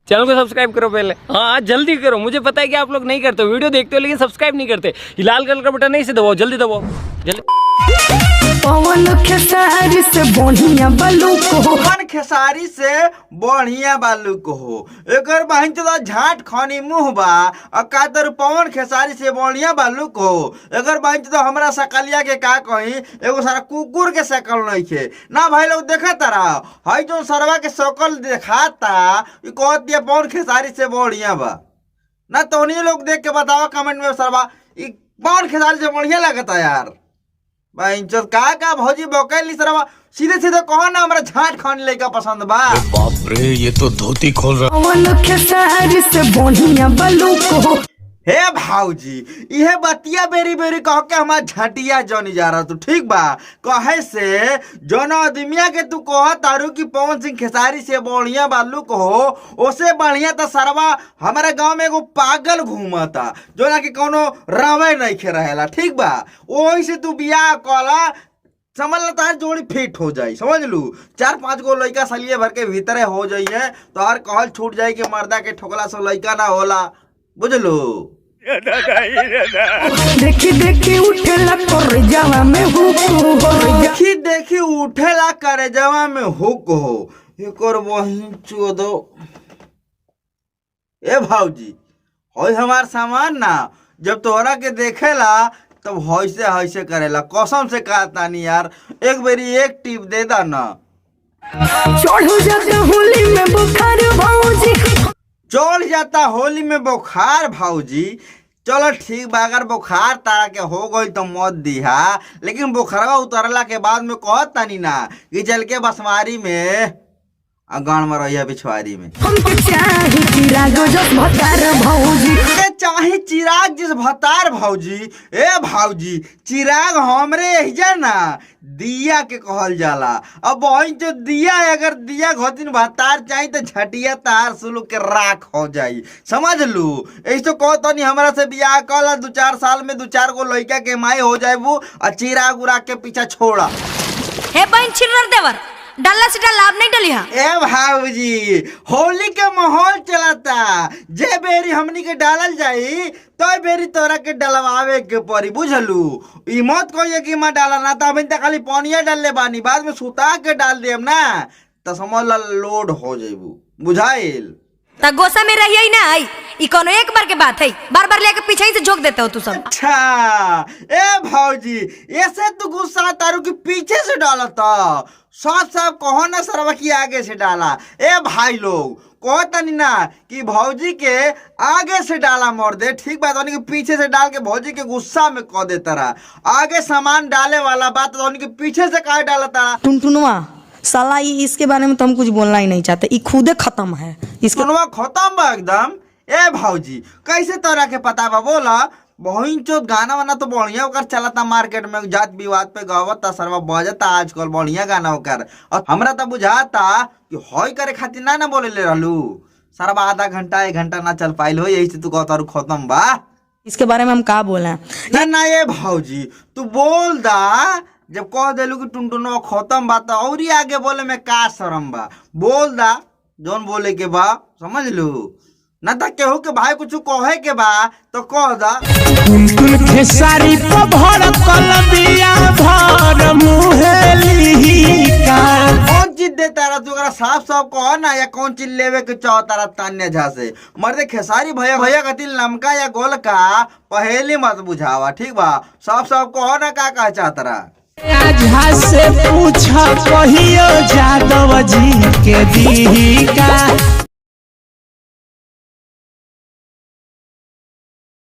Channel को subscribe करो पहले। हाँ जल्दी करो, मुझे पता है कि आप लोग नहीं करते, वीडियो देखते हो लेकिन सब्सक्राइब नहीं करते। लाल कलर का बटन नहीं से दबाओ, जल्दी दबाओ जल्दी। पवन खेसारी से बढ़िया बालू को पवन खेसारी से बढ़िया बालू को हो एकर बहन चला झाट खानी मुंह बा और का तर पवन खेसारी से बढ़िया बालू को हो एकर बहन चला हमरा सकलिया के का कही एगो सारा कुकुर के शकल नहीं खे ना भाई लोग देखा तारा हई जो सरवा के शकल दिखाता ई कहत दिया पवन खेसारी से बढ़िया बा ना तोहनी लोग देख के बतावा कमेंट में सरवा ई पवन खेसारी से बढ़िया लगता यार भाई का भौजी बकैली सरवा सीधे सीधे कहो ना हमरा झाट खाने लइका पसंद बा। बाप रे ये तो धोती खोल रहा। पवन खेसारी से बढ़िया बालू को हे भाऊजी यह बतिया बेरी बेरी कह के हमार झटिया जनी जा रहा तू ठीक बा कहे से जौन आदमिया के तू कह तारू की पवन सिंह खेसारी से बढ़िया बालू को ओसे बढ़िया तो सरवा हमारे गांव में एगो पागल घूमता जो ना कि कोनो रवे नहीं खे रहेला ठीक बा वही से तू बियाह कला समझ ला तार जोड़ी फिट हो जाई समझ लू 4-5 गो लइका सलिए भर के भीतरे हो जाइए तो हर कहल छूट जाई कि मर्दा के ठोकला से लइका ना होला बुझलू। देखी देखी उठेला कर जावा में देखी देखी उठेला करे जवा में हुक हो एकर वही चोदो ए भाऊजी होय हमार सामान ना जब तोहरा के देखेला तब हइसे हइसे करेला कसम से कहतानी यार एक बेरी एक टिप दे दा ना चढ़ जाते होली में बुखार भौजी चढ़ जाता होली में बुखार भाऊजी चलो ठीक बा अगर बुखार तारा के हो गई तो मत दिहा लेकिन बुखारवा उतरला के बाद में कहत तानी ना कि चल के बसवारी में गाँव में रहिया बिछवारी में हमके चाही चिराग जस भतार भौजी के चाहे चिराग जिस भतार भौजी ए भौजी चिराग हमरे एहिजा ना दिया के कहल जाला अब वही जो दिया है अगर दिया घोतिन भतार चाहिए तो झटिया तार सुलू के राख हो जाई समझ लू ऐसो कहतो नहीं हमरा से बियाह कला 2-4 साल में 2-4 गो लड़का के माई हो जाएबू और चिराग उराग के पीछा छोड़ा। हे बहन छिरर देवर डाला से डाला आप नहीं डली ए भाऊजी होली के माहौल चलाता जे बेरी हमनी के डालल जाई तो बेरी तोरा के डलवावे के पड़ी बुझलू ई मत कहिए कि मैं डाला ना तो अभी तक खाली पानिया डालले बानी बाद में सुता के डाल देम ना तो समझ ला लोड हो जाइबू बुझाइल ता गोसा में रहिए ही ना आई ई कोनो एक बार के बात है बार बार लेके पीछे ही से झोक देते हो तू सब। अच्छा ए भाऊजी ऐसे तू गुस्सा तारू की पीछे से डालता सब कहो ना सरवा की आगे से डाला ए भाई लोग कहतनी ना कि भौजी के आगे से डाला मोड़ दे ठीक बात के पीछे से डाल के भौजी के गुस्सा में कह दे तारा आगे सामान डाले वाला बात के पीछे से कहा डाला तारा टुनटुनवा साला ये इसके बारे में तो हम कुछ बोलना ही नहीं चाहते ये खुदे खत्म है इसके खत्म बा एकदम। ए भौजी कैसे तोरा के पता बा बोला बहुत चो गाना वाना तो बढ़िया ओकर चलता मार्केट में जात विवाद पे गावता सरवा बजता आजकल बढ़िया गाना ओकर और हमरा तो बुझाता कि हई करे खातिर ना बोले ले रहलू सरवा आधा घंटा 1 घंटा ना चल पाइल हो यही से तू कहता खत्म बा इसके बारे में हम का बोले ना ना ये भौजी तू बोल दा जब कह देलू कि टुनटुनवा खत्म बा तो और ही आगे बोले में का शर्म बा बोल दा जोन बोले के बा समझ लू ना था केहू के भाई कुछ कहे के बा तो कह दा खेसारी पर भर कलबिया भर मुहेली का कौन चीज दे तारा तू अगर साफ साफ कह ना या कौन चीज लेवे के चाह तारा तान्या झा से मर्दे खेसारी भैया भैया कतिल लमका या गोल का पहेली मत बुझावा ठीक बा साफ साफ कह ना का कह चाहतरा झा से पूछा कहियो जादव जी के दी का